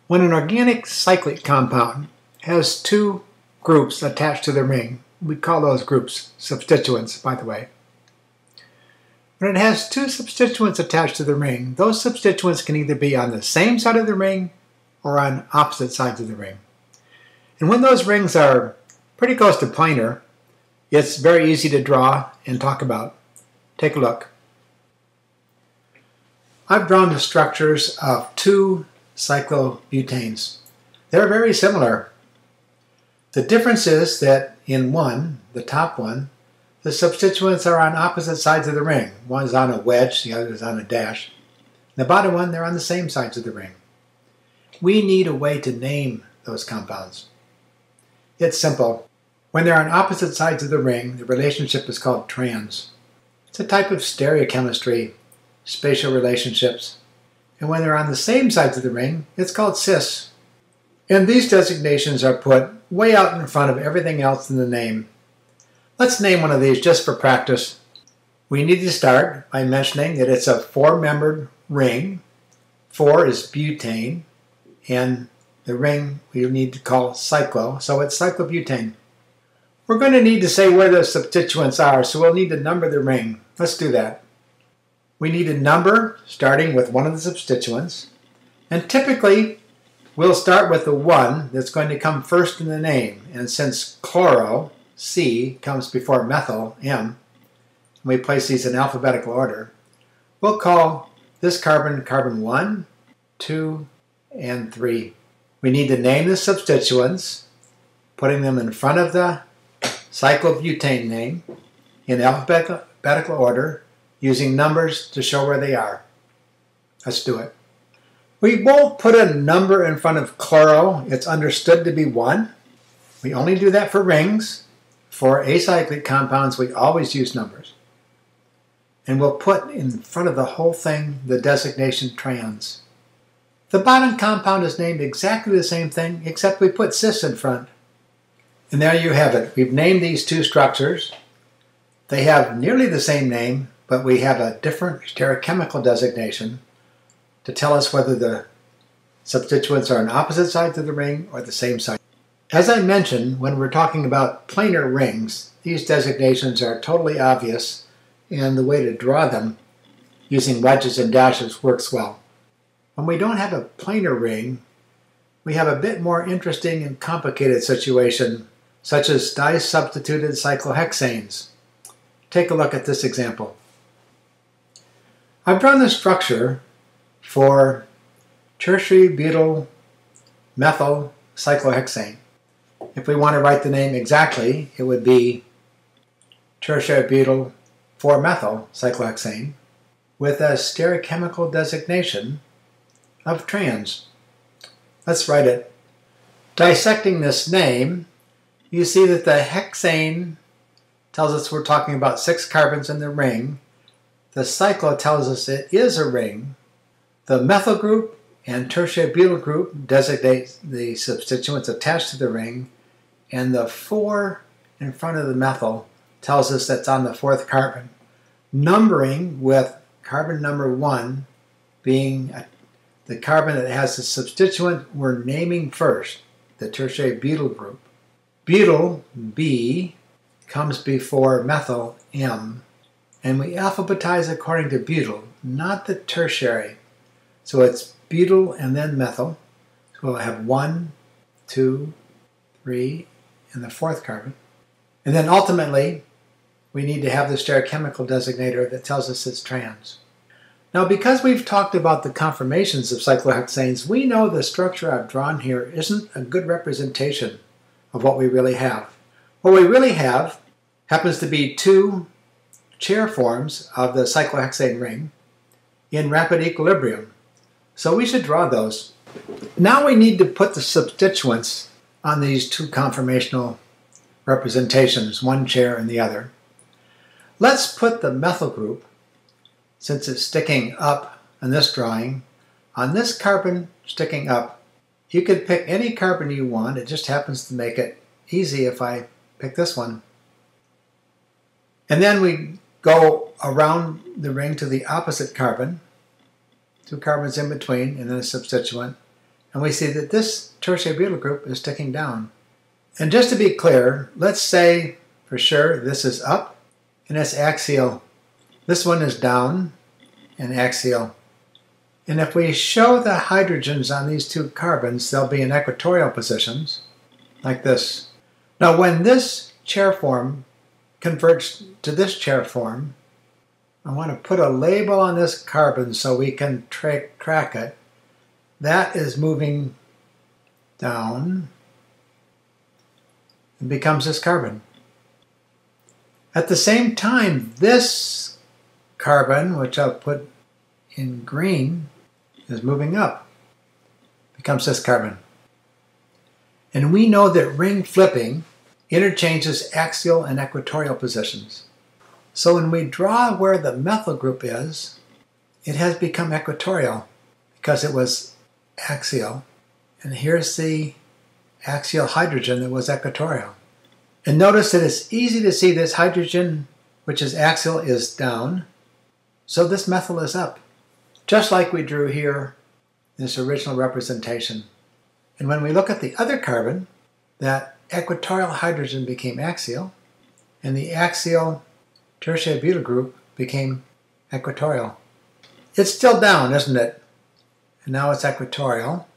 When an organic cyclic compound has two groups attached to the ring, we call those groups substituents, by the way. When it has two substituents attached to the ring, those substituents can either be on the same side of the ring or on opposite sides of the ring. And when those rings are pretty close to planar, it's very easy to draw and talk about. Take a look. I've drawn the structures of two cyclobutanes. They're very similar. The difference is that in one, the top one, the substituents are on opposite sides of the ring. One is on a wedge, the other is on a dash. The bottom one, they're on the same sides of the ring. We need a way to name those compounds. It's simple. When they're on opposite sides of the ring, the relationship is called trans. It's a type of stereochemistry, spatial relationships. And when they're on the same sides of the ring, it's called cis. And these designations are put way out in front of everything else in the name. Let's name one of these just for practice. We need to start by mentioning that it's a four-membered ring. 4 is butane, and the ring we need to call cyclo, so it's cyclobutane. We're going to need to say where the substituents are, so we'll need to number the ring. Let's do that. We need a number starting with one of the substituents, and typically we'll start with the one that's going to come first in the name, and since chloro, C, comes before methyl, M, and we place these in alphabetical order, we'll call this carbon carbon 1, 2, and 3. We need to name the substituents, putting them in front of the cyclobutane name in alphabetical order, using numbers to show where they are. Let's do it. We won't put a number in front of chloro. It's understood to be 1. We only do that for rings. For acyclic compounds, we always use numbers. And we'll put in front of the whole thing the designation trans. The bottom compound is named exactly the same thing, except we put cis in front. And there you have it. We've named these two structures. They have nearly the same name, but we have a different stereochemical designation to tell us whether the substituents are on opposite sides of the ring or the same side. As I mentioned, when we're talking about planar rings, these designations are totally obvious, and the way to draw them using wedges and dashes works well. When we don't have a planar ring, we have a bit more interesting and complicated situation, such as disubstituted cyclohexanes. Take a look at this example. I've drawn the structure for tertiary butyl methyl cyclohexane. If we want to write the name exactly, it would be tertiary butyl 4-methyl cyclohexane with a stereochemical designation of trans. Let's write it. Dissecting this name, you see that the hexane tells us we're talking about 6 carbons in the ring. The cyclo tells us it is a ring. The methyl group and tertiary butyl group designate the substituents attached to the ring, and the 4 in front of the methyl tells us that's on the 4th carbon. Numbering with carbon number 1 being the carbon that has the substituent we're naming first, the tertiary butyl group. Butyl, B, comes before methyl, M, and we alphabetize according to butyl, not the tertiary. So it's butyl and then methyl. So we'll have 1, 2, 3, and the 4th carbon. And then ultimately, we need to have the stereochemical designator that tells us it's trans. Now, because we've talked about the conformations of cyclohexanes, we know the structure I've drawn here isn't a good representation of what we really have. What we really have happens to be 2 chair forms of the cyclohexane ring in rapid equilibrium. So we should draw those. Now we need to put the substituents on these 2 conformational representations, one chair and the other. Let's put the methyl group, since it's sticking up in this drawing, on this carbon sticking up. You could pick any carbon you want. It just happens to make it easy if I pick this one. And then we go around the ring to the opposite carbon, 2 carbons in between, and then a substituent. And we see that this tertiary butyl group is ticking down. And just to be clear, let's say for sure this is up and it's axial. This one is down and axial. And if we show the hydrogens on these two carbons, they'll be in equatorial positions, like this. Now when this chair form converts to this chair form, I want to put a label on this carbon so we can track it. That is moving down and becomes this carbon. At the same time, this carbon, which I'll put in green, is moving up, becomes this carbon. And we know that ring flipping interchanges axial and equatorial positions. So when we draw where the methyl group is, it has become equatorial because it was axial. And here's the axial hydrogen that was equatorial. And notice that it's easy to see this hydrogen, which is axial, is down. So this methyl is up, just like we drew here in this original representation. And when we look at the other carbon, that equatorial hydrogen became axial, and the axial tertiary butyl group became equatorial. It's still down, isn't it? And now it's equatorial.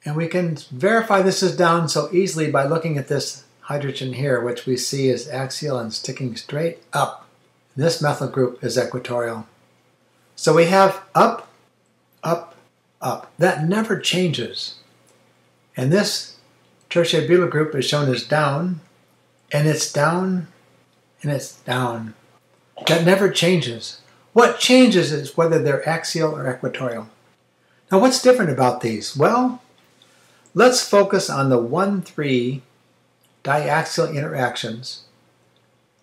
And we can verify this is down so easily by looking at this hydrogen here, which we see is axial and sticking straight up. And this methyl group is equatorial. So we have up, up, up. That never changes. And this tertiary butyl group is shown as down, and it's down, and it's down. That never changes. What changes is whether they're axial or equatorial. Now what's different about these? Well, let's focus on the 1,3 diaxial interactions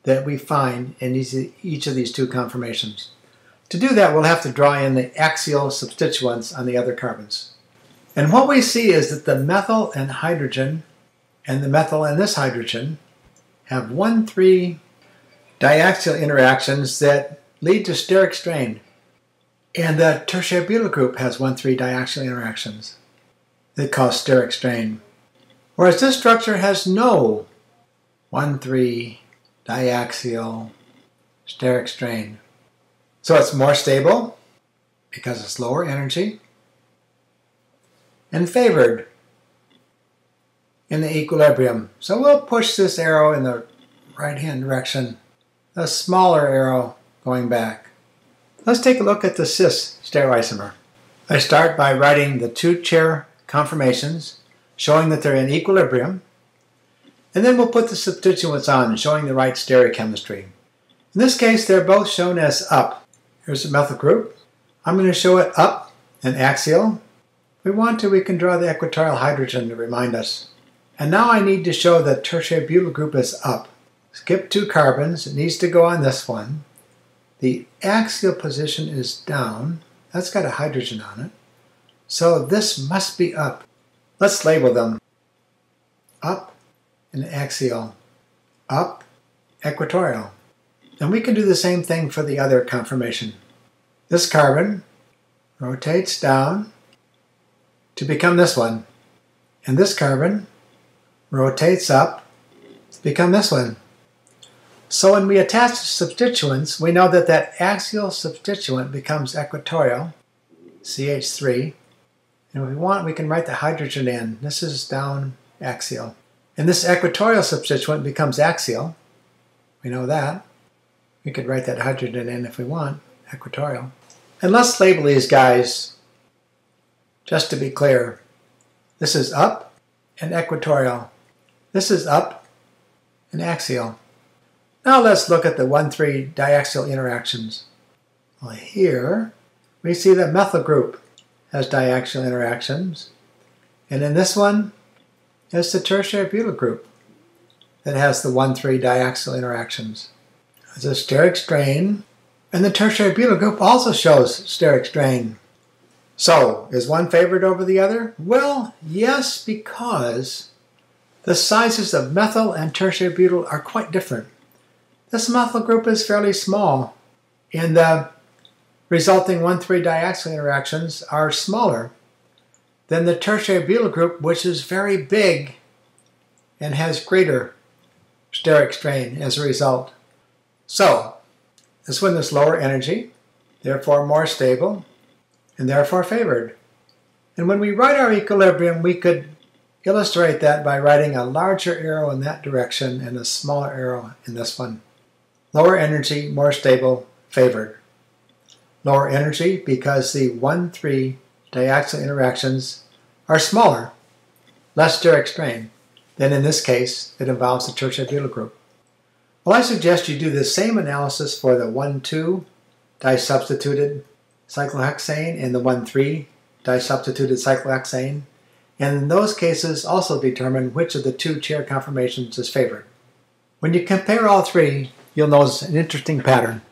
that we find in each of these two conformations. To do that, we'll have to draw in the axial substituents on the other carbons. And what we see is that the methyl and hydrogen and the methyl and this hydrogen have 1,3 diaxial interactions that lead to steric strain. And the tertiary butyl group has 1,3 diaxial interactions that cause steric strain. Whereas this structure has no 1,3 diaxial steric strain. So it's more stable because it's lower energy and favored in the equilibrium. So we'll push this arrow in the right-hand direction, a smaller arrow going back. Let's take a look at the cis stereoisomer. I start by writing the two chair conformations, showing that they're in equilibrium, and then we'll put the substituents on, showing the right stereochemistry. In this case, they're both shown as up. Here's the methyl group. I'm going to show it up and axial. If we want to, we can draw the equatorial hydrogen to remind us. And now I need to show that tertiary butyl group is up. Skip 2 carbons. It needs to go on this one. The axial position is down. That's got a hydrogen on it. So this must be up. Let's label them. Up and axial. Up, equatorial. And we can do the same thing for the other conformation. This carbon rotates down to become this one. And this carbon rotates up to become this one. So when we attach the substituents, we know that that axial substituent becomes equatorial, CH3. And if we want, we can write the hydrogen in. This is down axial. And this equatorial substituent becomes axial. We know that. We could write that hydrogen in if we want, equatorial. And let's label these guys, just to be clear. This is up and equatorial. This is up and axial. Now let's look at the 1,3 diaxial interactions. Well, here we see the methyl group has diaxial interactions. And in this one, it's the tertiary butyl group that has the 1,3 diaxial interactions. There's a steric strain, and the tertiary butyl group also shows steric strain. So, is one favored over the other? Well, yes, because the sizes of methyl and tertiary butyl are quite different. This methyl group is fairly small, and the resulting 1,3 diaxial interactions are smaller than the tertiary butyl group, which is very big and has greater steric strain as a result. So, this one is lower energy, therefore more stable, and therefore favored. And when we write our equilibrium, we could illustrate that by writing a larger arrow in that direction and a smaller arrow in this one. Lower energy, more stable, favored. Lower energy because the 1,3 diaxial interactions are smaller, less steric strain, than in this case it involves the tertiary butyl group. Well, I suggest you do the same analysis for the 1,2 disubstituted cyclohexane and the 1,3 disubstituted cyclohexane, and in those cases also determine which of the two chair conformations is favored. When you compare all three, you'll notice an interesting pattern.